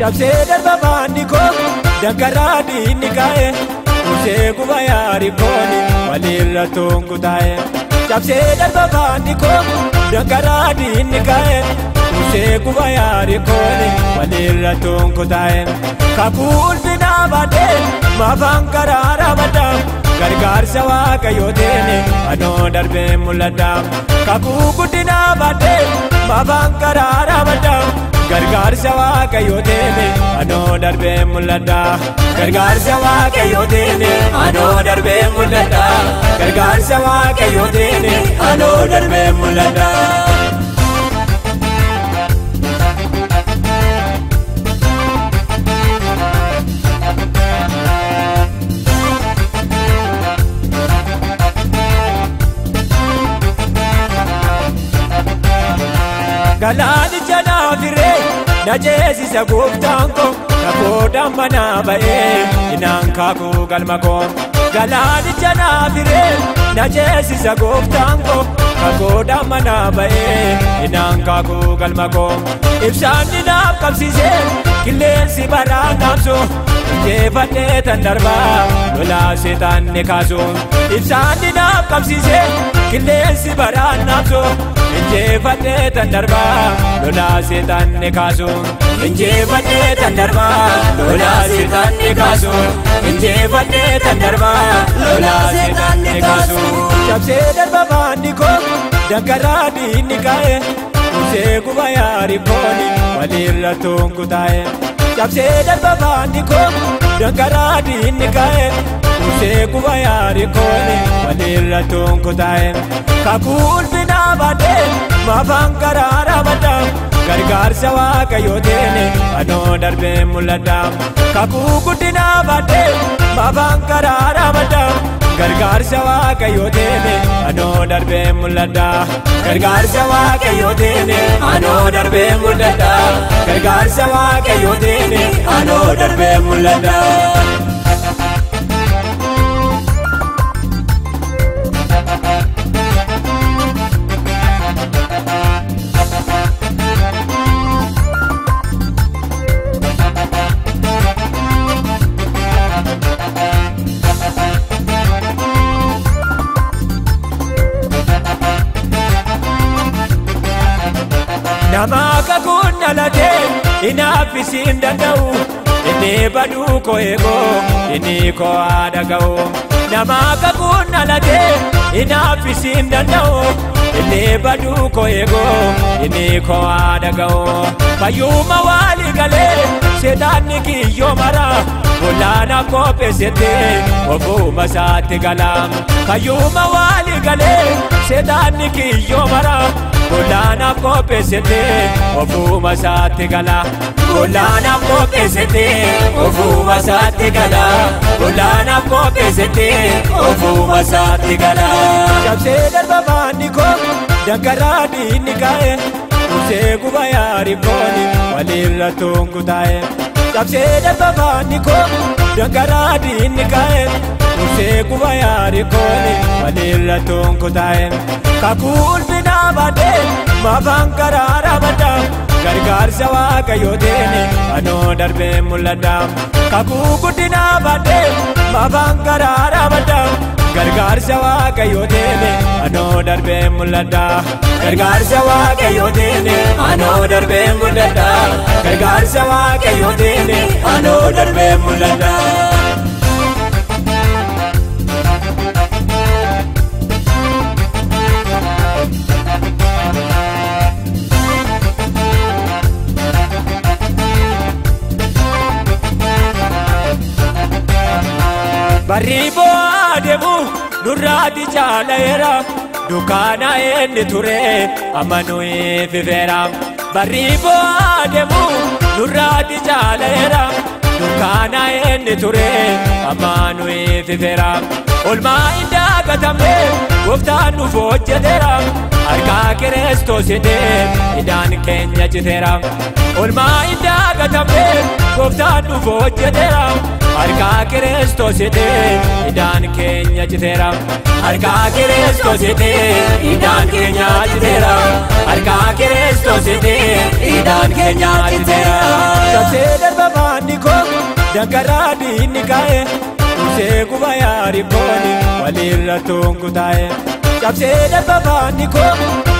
cabsee darba baanni koo dankaraa diinni kaa'e usee guba yaari kooni walirra tonku taa'e cabsee darba baanni koo dankaraa diinni kaa'e usee guba yaari kooni walirra tonku taa'e kakuu ulfinaa baadhee maafaan karaara baddaa gargaarsa waaqayyoo teene anoo darbee mul'adha kakuu guddinaa baadhee maafaan karaara baddaa gargaarsa waaqayyoo teene anoo darbee mul'adha gargaarsa waaqayyoo teene anoo darbee mul'adha gargaarsa waaqayyoo teene anoo darbee mul'adha. Galaanicha naafiree na jeesisa gooftaan koo kakoodhaan manaa ba'ee inaan kaakuu galma koo. Galaanicha naafiree na jeesisa gooftaan koo kakoodhaan manaa ba'ee inaan kaakuu galma koo. Ibsaan naaf qabsiisee qilleensi baraan naamsu injifadhee tan darbaa lolaa seexanni kaasu. Ibsaan naaf qabsiisee qilleensi baraan naamsu injifadhee tan darbaa lolaa seexanni kaasu. Injifadhee tan darbaa lolaa seexanni kaasu. Injifadhee tan darbaa lolaa seexanni kaasu. Cabsee darba baanni koo dankaraa diinni kaa'e usee guba yaari kooni walirra tonku taa'e cabsee darba baanni koo dankaraa diinni kaa'e usee guba yaari kooni walirra tonku taa'e kakuu ulfinaa baadhee maafaan karaara baddaa gargaarsa waaqayyoo teene anoo darbee mul'adha kakuu guddinaa baadhee maafaan karaara baddaa gargaarsa waaqayyoo teene anoo darbee mul'adha gargaarsa waaqayyoo teene anoo darbee mul'adha gargaarsa waaqayyoo teene anoo darbee mul'adha. Nama kakuun dhalatee inaaffisiin danda'u inni baduu koo eegoo inni koo haadha ga'u. Nama kakuun dhalatee inaaffisiin danda'u inni baduu koo eegoo inni koo haadha ga'u. Fayyuma walii galee seexanni kiyyoo mara olaana qopheessitee ofuma isaatti gala. Fayyuma walii galee seexanni kiyyoo mara olaana qopheessitee ofuma isaatti gala. Olaana qopheessitee ofuma isaatti gala. Olaana qopheessitee ofuma isaatti gala. Cabsee darba baanni koo dankaraa diinni kaa'e usee guba yaari kooni walirra tonku taa'e cabsee darba baanni koo dankaraa diinni kaa'e usee guba yaari kooni walirra tonku taa'e kakuu ulfinaa baadhee maafaan karaara baddaa gargaarsa waaqayyoo teene anoo darbee mul'adha kakuu guddinaa baadhee maafaan karaara baddaa gargaarsa waaqayyoo teene anoo darbee mul'adha gargaarsa waaqayyoo teene anoo darbee mul'adha gargaarsa waaqayyoo teene anoo darbee mul'adha. Barri bo'aa deemu nurraati caalaera dukaana inni ture amma nuyi fifeera. Barri bo'aa deemu nurraati caalaera dukaana inni ture amma nuyi fifeera. Olmaa hin daagatamne gooftaan nuuf hojjeteera harkaa Kiristoositiin idaan keenya citeera. Olmaa hin daagatamne gooftaan nuuf hojjeteera harkaa Kiristoositiin idaan keenya citeera. Harkaa Kiristoositiin idaan keenya citeera. Harkaa Kiristoositiin idaan keenya citeera. Cabsee darba baanni koo dangaraa diinni kaa'e Usee guba yaari kooni walirra tunku taa'e Cabsee darba baanni koo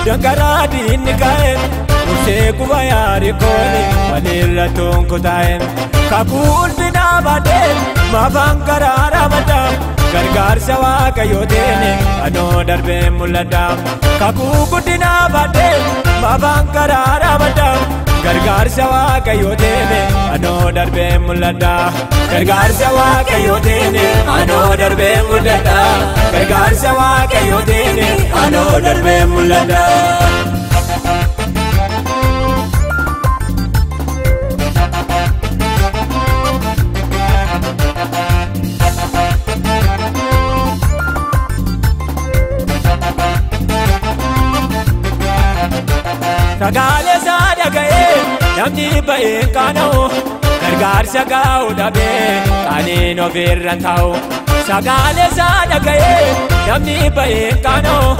dangaraa diinni kaa'e Usee guba yaari kooni walirra tunku taa'e Kakuu ulfinaa baadhee maafaan garaara maddaa Gargaarsa Waaqayyoo teene anoo darbee mul'adha Kakuu guddinaa baadhee maafaan garaara maddaa Gargaarsa Waaqayyoo teene anoo darbee mul'adha Gargaarsa Waaqayyoo teene anoo darbee mul'adha Gargaarsa Waaqayyoo teene anoo darbee mul'adha Sagaalee saada ga'ee namni ba'ee qaana'u gargaarsa gaa'u dhabee qaaniin ofirra taa'u Sagaalee saada ga'ee namni ba'ee qaana'u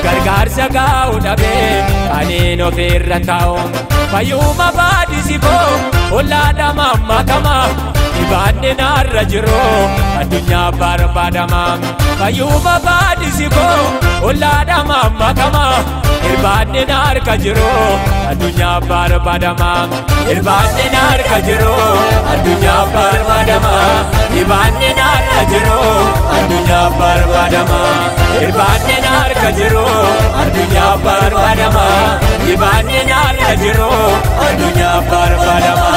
gargaarsa gaa'u dhabee qaaniin ofirra taa'u Fayyuma baadisi koo ollaadha mammaakama Dhibaanni naarra jiru addunyaa barbaadama Fayyuma baadisi koo ollaadha mammaakama Irbaanni naarka jiru addunyaa barbaadama Irbaanni naarka jiru addunyaa barbaadama Irbaanni naarka jiru addunyaa barbaadama Irbaanni naarka jiru addunyaa barbaadama Irbaanni naarka jiru addunyaa barbaadama